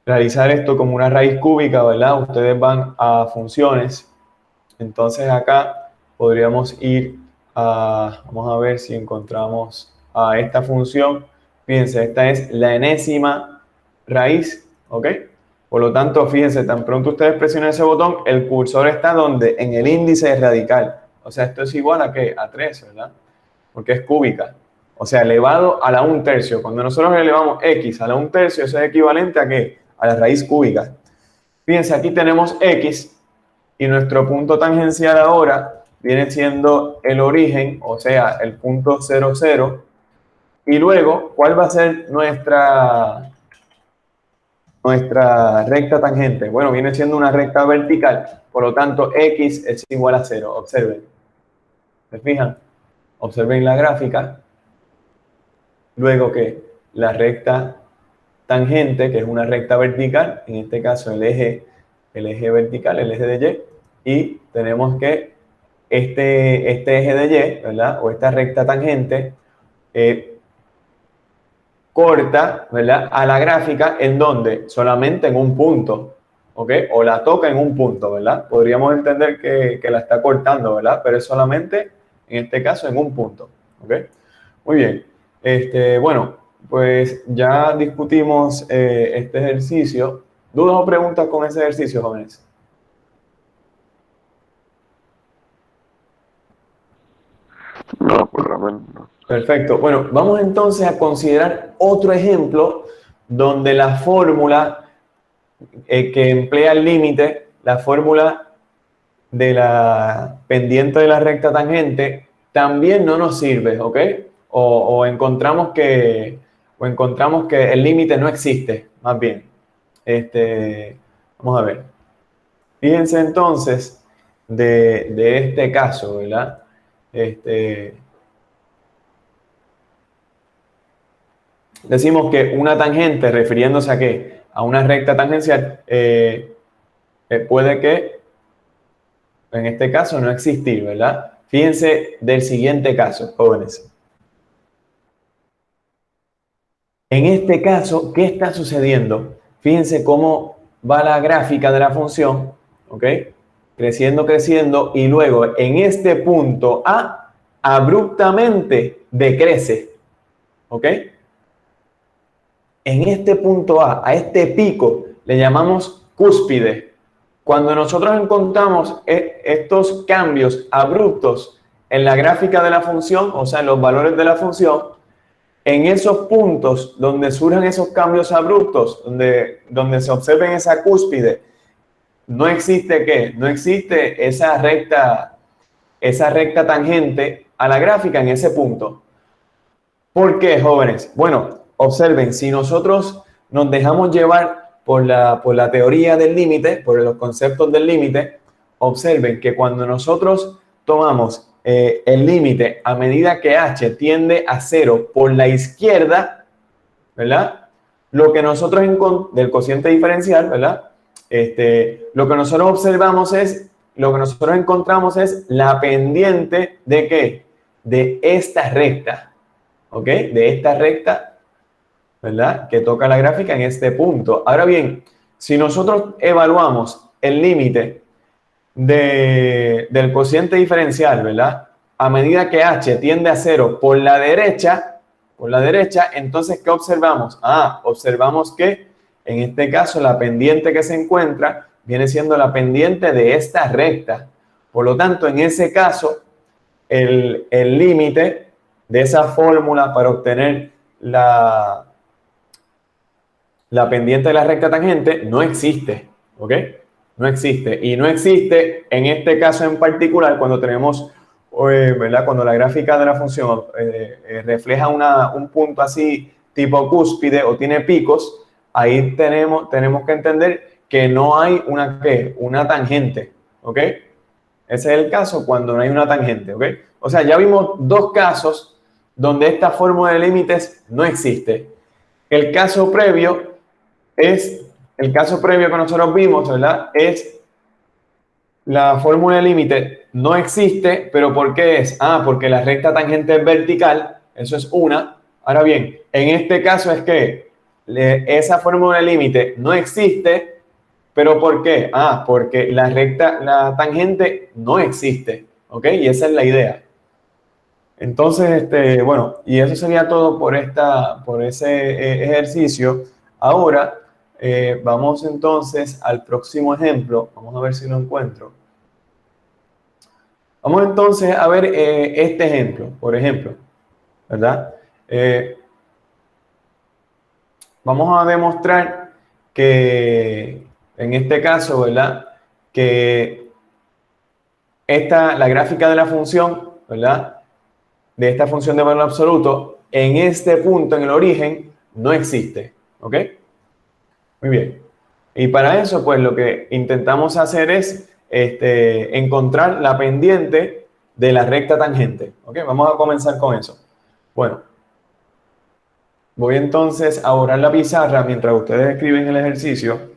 realizar esto como una raíz cúbica, ¿verdad? Ustedes van a funciones. Entonces acá podríamos ir vamos a ver si encontramos a esta función. Fíjense, esta es la enésima raíz, ¿ok? Por lo tanto, fíjense, tan pronto ustedes presionen ese botón, el cursor está donde, en el índice radical. O sea, esto es igual a ¿qué? A 3, ¿verdad? Porque es cúbica. O sea, elevado a la 1/3. Cuando nosotros elevamos x a la 1/3, eso es equivalente a ¿qué? A la raíz cúbica. Fíjense, aquí tenemos x y nuestro punto tangencial ahora viene siendo el origen, o sea, el punto 0, 0. Y luego, ¿cuál va a ser nuestra recta tangente? Bueno, viene siendo una recta vertical, por lo tanto, x es igual a 0. Observen. ¿Se fijan? Observen la gráfica. Luego que la recta tangente, que es una recta vertical, en este caso el eje vertical, el eje de Y, y tenemos que este eje de Y, ¿verdad? O esta recta tangente, corta, ¿verdad? A la gráfica en donde solamente en un punto, ¿ok? O la toca en un punto, ¿verdad? Podríamos entender que la está cortando, ¿verdad? Pero es solamente, en este caso, en un punto, ¿ok? Muy bien. Bueno, pues ya discutimos este ejercicio. ¿Dudas o preguntas con ese ejercicio, jóvenes? No, por lo menos no. Perfecto. Bueno, vamos entonces a considerar otro ejemplo donde la fórmula que emplea el límite, la fórmula de la pendiente de la recta tangente, también no nos sirve, ¿ok? O encontramos que el límite no existe, más bien. Vamos a ver. Fíjense entonces de este caso, ¿verdad? Decimos que una tangente, refiriéndose a qué? A una recta tangencial, puede que, en este caso, no existir, ¿verdad? Fíjense del siguiente caso, jóvenes. En este caso, ¿qué está sucediendo? Fíjense cómo va la gráfica de la función, ¿ok? Creciendo, creciendo, y luego en este punto A, abruptamente decrece, ¿ok? En este punto A este pico, le llamamos cúspide. Cuando nosotros encontramos estos cambios abruptos en la gráfica de la función, o sea, en los valores de la función, en esos puntos donde surjan esos cambios abruptos, donde se observen esa cúspide, no existe ¿qué? No existe esa recta tangente a la gráfica en ese punto. ¿Por qué, jóvenes? Bueno, observen, si nosotros nos dejamos llevar por la teoría del límite, por los conceptos del límite, observen que cuando nosotros tomamos el límite a medida que h tiende a 0 por la izquierda, ¿verdad? Lo que nosotros del cociente diferencial, ¿verdad? Lo que nosotros observamos lo que nosotros encontramos es la pendiente de ¿qué? De esta recta, ¿ok? De esta recta, ¿verdad? Que toca la gráfica en este punto. Ahora bien, si nosotros evaluamos el límite del cociente diferencial, ¿verdad? A medida que h tiende a 0 por la derecha, entonces, ¿qué observamos? Observamos que en este caso la pendiente que se encuentra viene siendo la pendiente de esta recta. Por lo tanto, en ese caso, el límite de esa fórmula para obtener la pendiente de la recta tangente no existe, ¿ok? No existe. Y no existe en este caso en particular cuando tenemos, ¿verdad? Cuando la gráfica de la función refleja un punto así tipo cúspide o tiene picos, ahí tenemos que entender que no hay una tangente, ¿ok? Ese es el caso cuando no hay una tangente, ¿ok? O sea, ya vimos dos casos donde esta fórmula de límites no existe. El caso previo que nosotros vimos, ¿verdad? Es la fórmula de límite no existe, pero ¿por qué es? Porque la recta tangente es vertical, eso es una. Ahora bien, en este caso es que esa fórmula de límite no existe, pero ¿por qué? Porque la tangente no existe, ¿ok? Y esa es la idea. Entonces, bueno, y eso sería todo por ese ejercicio. Ahora, Vamos entonces al próximo ejemplo. Vamos a ver si lo encuentro. Vamos entonces a ver este ejemplo, por ejemplo, ¿verdad? Vamos a demostrar que, en este caso, ¿verdad? Que la gráfica de la función, ¿verdad? De esta función de valor absoluto, en este punto, en el origen, no existe, ¿ok? Muy bien. Y para eso, pues, lo que intentamos hacer es encontrar la pendiente de la recta tangente, ¿ok? Vamos a comenzar con eso. Bueno, voy entonces a borrar la pizarra mientras ustedes escriben el ejercicio.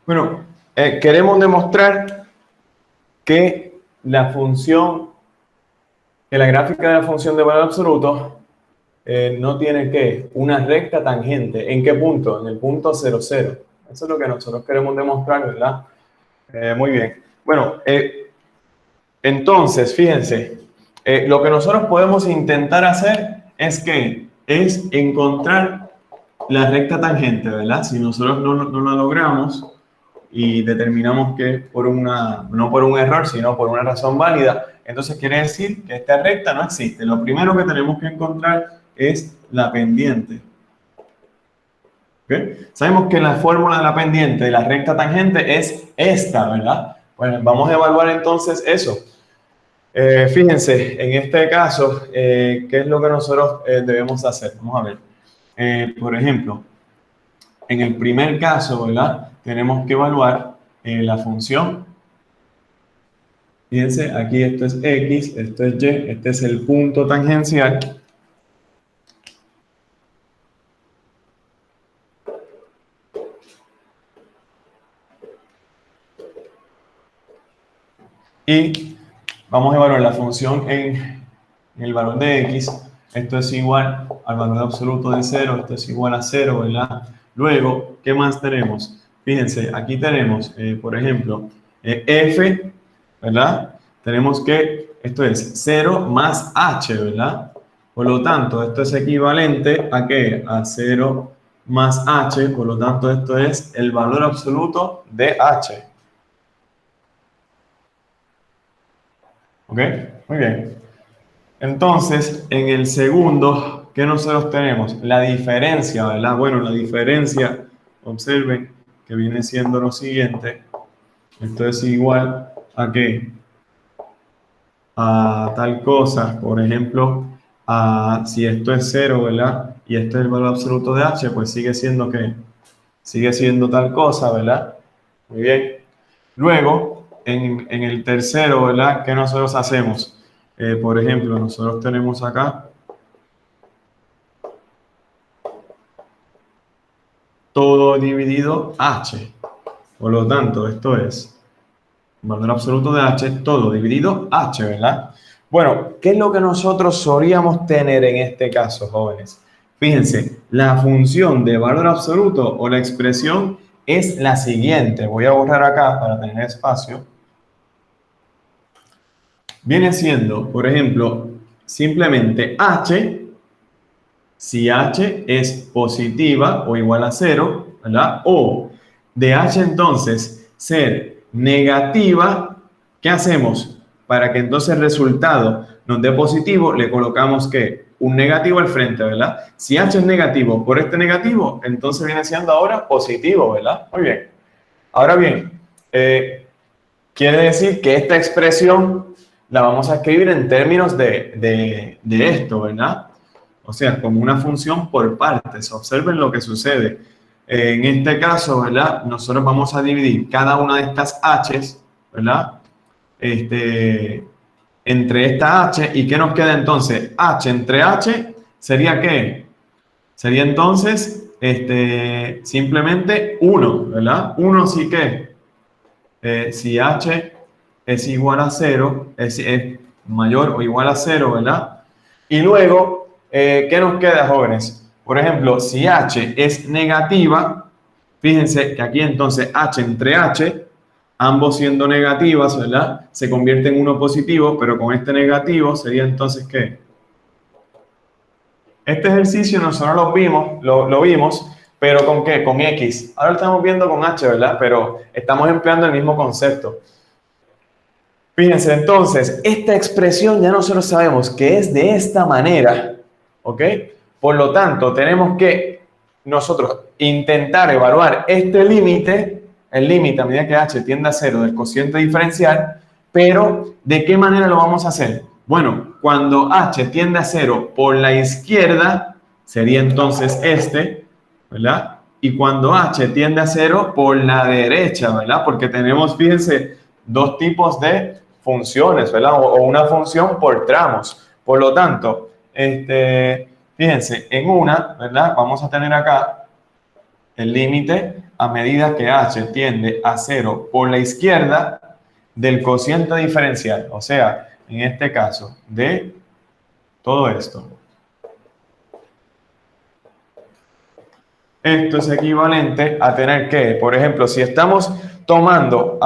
Bueno, queremos demostrar que la gráfica de la función de valor absoluto no tiene ¿qué? Una recta tangente. ¿En qué punto? En el punto 0, 0. Eso es lo que nosotros queremos demostrar, ¿verdad? Muy bien. Bueno, entonces, fíjense, lo que nosotros podemos intentar hacer es encontrar la recta tangente, ¿verdad? Si nosotros no la logramos y determinamos que no por un error, sino por una razón válida, entonces quiere decir que esta recta no existe. Lo primero que tenemos que encontrar es la pendiente. ¿Okay? Sabemos que la fórmula de la pendiente de la recta tangente es esta, ¿verdad? Bueno, vamos a evaluar entonces eso. Fíjense, en este caso, ¿qué es lo que nosotros debemos hacer? Vamos a ver. Por ejemplo, en el primer caso, ¿verdad? Tenemos que evaluar la función. Fíjense, aquí esto es X, esto es Y, este es el punto tangencial. Y vamos a evaluar la función en el valor de X. Esto es igual al valor absoluto de 0, esto es igual a 0, ¿verdad? Luego, ¿qué más tenemos? Fíjense, aquí tenemos, por ejemplo, F, ¿verdad? Tenemos que, esto es 0 más H, ¿verdad? Por lo tanto, esto es equivalente a ¿qué? A 0 más H, por lo tanto, esto es el valor absoluto de H. ¿Ok? Muy bien. Entonces, en el segundo, ¿qué nosotros tenemos? La diferencia, ¿verdad? Bueno, la diferencia, observen que viene siendo lo siguiente. Esto es igual a ¿qué? A tal cosa, por ejemplo, si esto es 0, ¿verdad? Y esto es el valor absoluto de H, pues sigue siendo ¿qué? Sigue siendo tal cosa, ¿verdad? Muy bien. Luego, en el tercero, ¿verdad? ¿Qué nosotros hacemos? Por ejemplo, nosotros tenemos acá todo dividido H. Por lo tanto, esto es valor absoluto de H, todo dividido H, ¿verdad? Bueno, ¿qué es lo que nosotros solíamos tener en este caso, jóvenes? Fíjense, la función de valor absoluto o la expresión es la siguiente. Voy a borrar acá para tener espacio. Viene siendo, por ejemplo, simplemente h, si h es positiva o igual a 0, ¿verdad? O de h entonces ser negativa, ¿qué hacemos? Para que entonces el resultado nos dé positivo, le colocamos ¿qué? Un negativo al frente, ¿verdad? Si h es negativo por este negativo, entonces viene siendo ahora positivo, ¿verdad? Muy bien. Ahora bien, quiere decir que esta expresión la vamos a escribir en términos de esto, ¿verdad? O sea, como una función por partes. Observen lo que sucede. En este caso, ¿verdad? Nosotros vamos a dividir cada una de estas h's, ¿verdad? Entre esta h. ¿Y qué nos queda entonces? H entre h sería ¿qué? Sería entonces simplemente 1, ¿verdad? 1 sí que si h es igual a 0, es mayor o igual a 0, ¿verdad? Y luego, ¿qué nos queda, jóvenes? Por ejemplo, si h es negativa, fíjense que aquí entonces h entre h, ambos siendo negativas, ¿verdad? Se convierte en uno positivo, pero con este negativo sería entonces ¿qué? Este ejercicio nosotros lo vimos, pero ¿con qué? Con X. Ahora lo estamos viendo con H, ¿verdad? Pero estamos empleando el mismo concepto. Fíjense, entonces, esta expresión ya nosotros sabemos que es de esta manera, ¿ok? Por lo tanto, tenemos que nosotros intentar evaluar este límite, el límite a medida que H tiende a 0 del cociente diferencial, pero ¿de qué manera lo vamos a hacer? Bueno, cuando H tiende a 0 por la izquierda, sería entonces ¿verdad? Y cuando H tiende a 0 por la derecha, ¿verdad? Porque tenemos, fíjense, dos tipos de funciones, ¿verdad? O una función por tramos. Por lo tanto, fíjense, en una, ¿verdad? Vamos a tener acá el límite a medida que h tiende a 0 por la izquierda del cociente diferencial. O sea, en este caso, de todo esto. Esto es equivalente a tener que, por ejemplo, si estamos tomando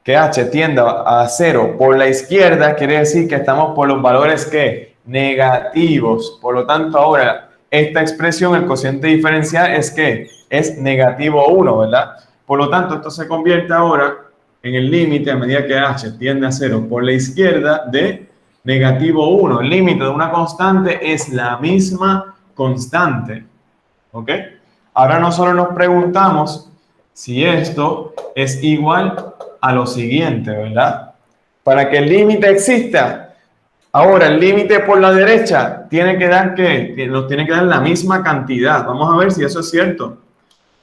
que h tienda a 0 por la izquierda, quiere decir que estamos por los valores que negativos. Por lo tanto, ahora esta expresión, el cociente diferencial, es que es negativo 1, ¿verdad? Por lo tanto, esto se convierte ahora en el límite a medida que h tiende a 0 por la izquierda de negativo 1. El límite de una constante es la misma constante. ¿Ok? Ahora nosotros nos preguntamos si esto es igual a lo siguiente, ¿verdad? Para que el límite exista, ahora el límite por la derecha tiene que dar ¿qué? Nos tiene que dar la misma cantidad. Vamos a ver si eso es cierto.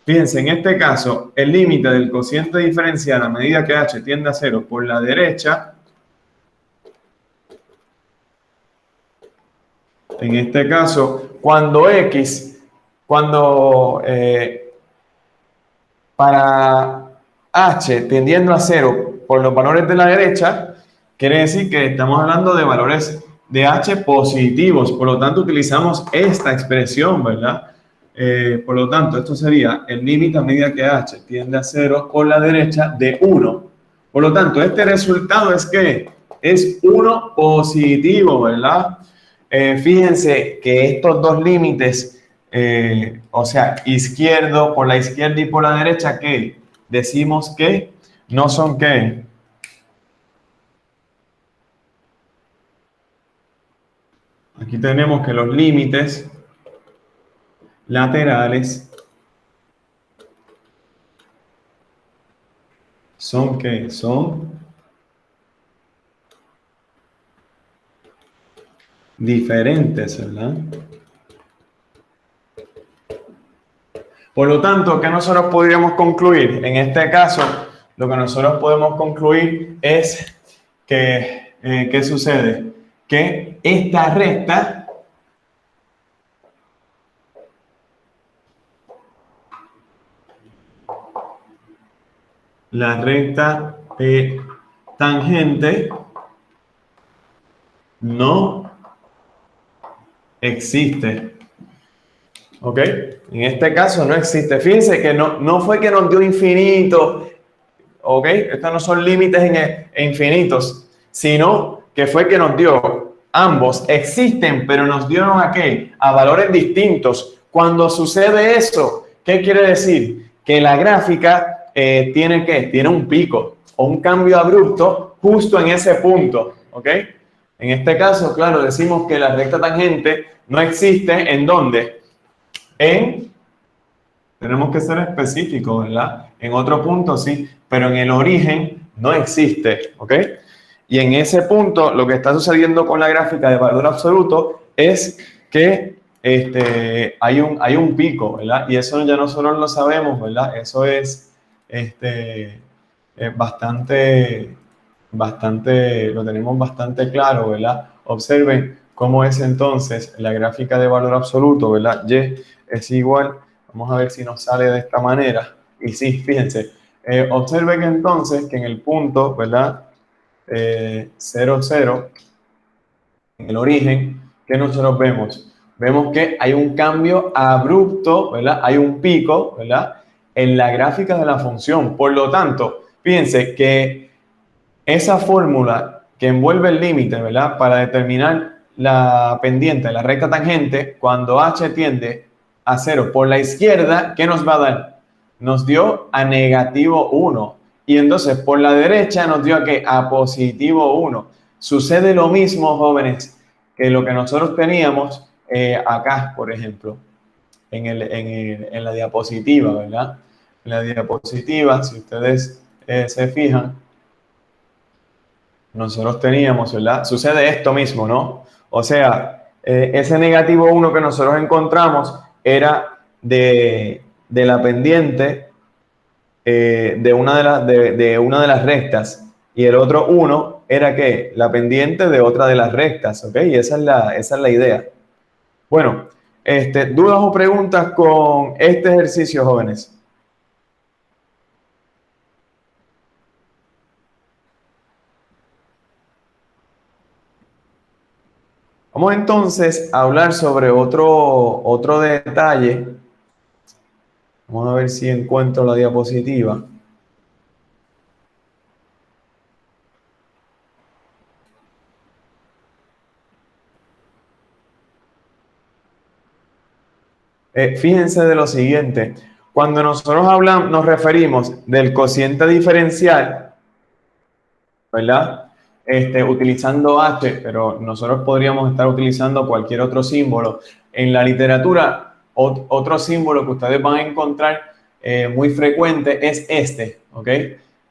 Fíjense, en este caso, el límite del cociente diferencial a medida que h tiende a 0 por la derecha, en este caso, cuando para h tendiendo a 0 por los valores de la derecha, quiere decir que estamos hablando de valores de h positivos. Por lo tanto, utilizamos esta expresión, ¿verdad? Por lo tanto, esto sería el límite a medida que h tiende a 0 por la derecha de 1. Por lo tanto, este resultado es que es 1 positivo, ¿verdad? Fíjense que estos dos límites, o sea, izquierdo por la izquierda y por la derecha, que decimos que no son ¿qué? Aquí tenemos que los límites laterales son ¿qué? Son diferentes, ¿verdad? Por lo tanto, ¿qué nosotros podríamos concluir? En este caso, lo que nosotros podemos concluir es que, ¿qué sucede? Que esta recta la recta tangente no existe. ¿Ok? En este caso no existe. Fíjense que no fue que nos dio infinito, ¿ok? Estos no son límites infinitos, sino que fue que nos dio, ambos existen, pero nos dieron ¿a qué? A valores distintos. Cuando sucede eso, ¿qué quiere decir? Que la gráfica tiene ¿qué? Tiene un pico o un cambio abrupto justo en ese punto, ¿ok? En este caso, claro, decimos que la recta tangente no existe, ¿en dónde? Tenemos que ser específicos, ¿verdad? En otro punto sí, pero en el origen no existe, ¿ok? Y en ese punto, lo que está sucediendo con la gráfica de valor absoluto es que hay un pico, ¿verdad? Y eso ya nosotros lo sabemos, ¿verdad? Eso es lo tenemos bastante claro, ¿verdad? Observen cómo es entonces la gráfica de valor absoluto, ¿verdad? Y es igual, vamos a ver si nos sale de esta manera. Y sí, fíjense, observen entonces que en el punto, ¿verdad? 0, 0, en el origen, ¿qué nosotros vemos? Vemos que hay un cambio abrupto, ¿verdad? Hay un pico, ¿verdad? En la gráfica de la función. Por lo tanto, fíjense que esa fórmula que envuelve el límite, ¿verdad? Para determinar la pendiente, la recta tangente, cuando h tiende a 0 por la izquierda, ¿qué nos va a dar? Nos dio a negativo 1. Y entonces por la derecha nos dio a ¿qué? A positivo 1. Sucede lo mismo, jóvenes, que lo que nosotros teníamos acá, por ejemplo, en la diapositiva, ¿verdad? En la diapositiva, si ustedes se fijan, nosotros teníamos, ¿verdad? Sucede esto mismo, ¿no? O sea, ese negativo 1 que nosotros encontramos era de la pendiente de una de las rectas, y el otro 1 era ¿qué? La pendiente de otra de las rectas, ¿ok? Y esa es la idea. Bueno, ¿dudas o preguntas con este ejercicio, jóvenes? Vamos entonces a hablar sobre otro detalle. Vamos a ver si encuentro la diapositiva. Fíjense de lo siguiente. Cuando nosotros hablamos, nos referimos del cociente diferencial, ¿verdad? Utilizando H, pero nosotros podríamos estar utilizando cualquier otro símbolo. En la literatura, otro símbolo que ustedes van a encontrar muy frecuente es este, ¿ok?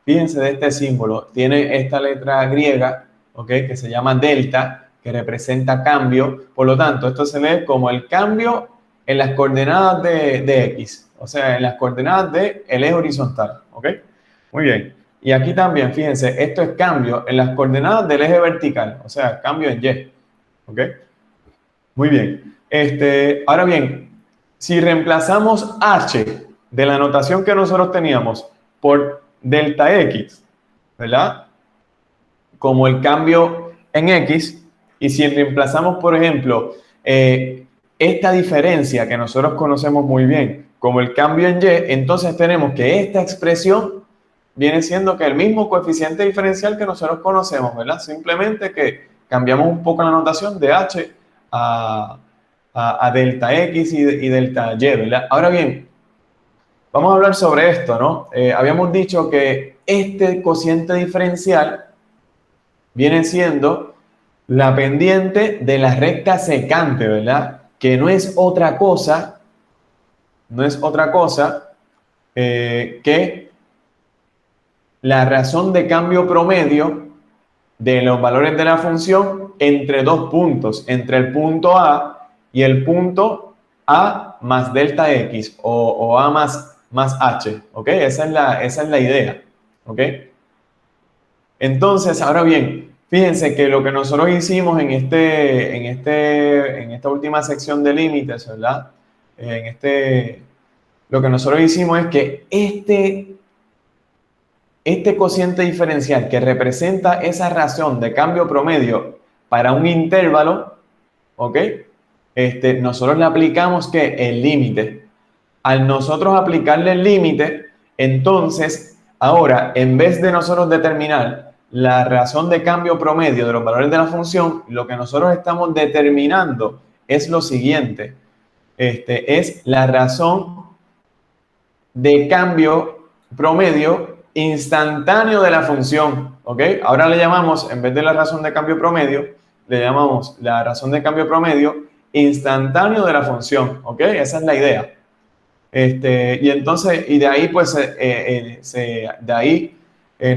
Fíjense de este símbolo. Tiene esta letra griega, ¿ok? Que se llama delta, que representa cambio. Por lo tanto, esto se lee como el cambio en las coordenadas de X, o sea, en las coordenadas del eje horizontal, ¿ok? Muy bien. Y aquí también, fíjense, esto es cambio en las coordenadas del eje vertical, o sea, cambio en Y. ¿Ok? Muy bien. Ahora bien, si reemplazamos H de la notación que nosotros teníamos por delta X, ¿verdad? Como el cambio en X, y si reemplazamos, por ejemplo, esta diferencia que nosotros conocemos muy bien como el cambio en Y, entonces tenemos que esta expresión viene siendo que el mismo coeficiente diferencial que nosotros conocemos, ¿verdad? Simplemente que cambiamos un poco la notación de H a delta X y delta Y, ¿verdad? Ahora bien, vamos a hablar sobre esto, ¿no? Habíamos dicho que este cociente diferencial viene siendo la pendiente de la recta secante, ¿verdad? Que no es otra cosa que la razón de cambio promedio de los valores de la función entre dos puntos, entre el punto A y el punto A más delta X o A más H, ¿ok? Esa es la idea, ¿ok? Entonces, ahora bien, fíjense que lo que nosotros hicimos en esta última sección de límites, ¿verdad? Lo que nosotros hicimos es que este cociente diferencial que representa esa razón de cambio promedio para un intervalo, ¿ok? nosotros le aplicamos ¿qué? El límite. Al nosotros aplicarle el límite, entonces, ahora, en vez de nosotros determinar la razón de cambio promedio de los valores de la función, lo que nosotros estamos determinando es lo siguiente. Es la razón de cambio promedio instantáneo de la función, ¿ok? Ahora le llamamos, en vez de la razón de cambio promedio, le llamamos la razón de cambio promedio instantáneo de la función, ¿ok? Esa es la idea. Y entonces, y de ahí, pues, de ahí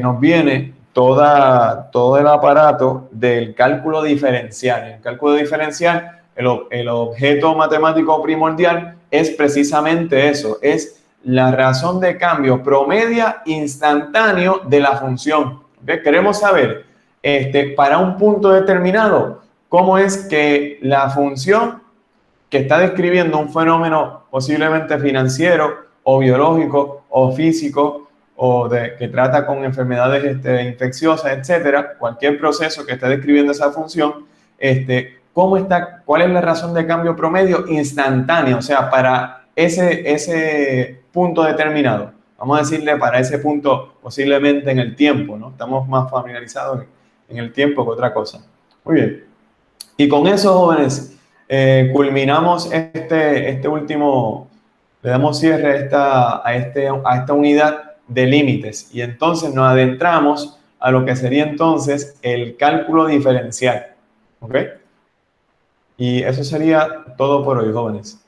nos viene todo el aparato del cálculo diferencial. El cálculo diferencial, el objeto matemático primordial es precisamente eso, es la razón de cambio promedia instantáneo de la función. ¿Okay? Queremos saber, para un punto determinado, cómo es que la función que está describiendo un fenómeno posiblemente financiero o biológico o físico o que trata con enfermedades infecciosas, etcétera, cualquier proceso que esté describiendo esa función, ¿cuál es la razón de cambio promedio instantáneo? O sea, para ese punto determinado. Vamos a decirle para ese punto posiblemente en el tiempo, ¿no? Estamos más familiarizados en el tiempo que otra cosa. Muy bien. Y con eso, jóvenes, culminamos este último, le damos cierre a esta unidad de límites y entonces nos adentramos a lo que sería entonces el cálculo diferencial. ¿Ok? Y eso sería todo por hoy, jóvenes.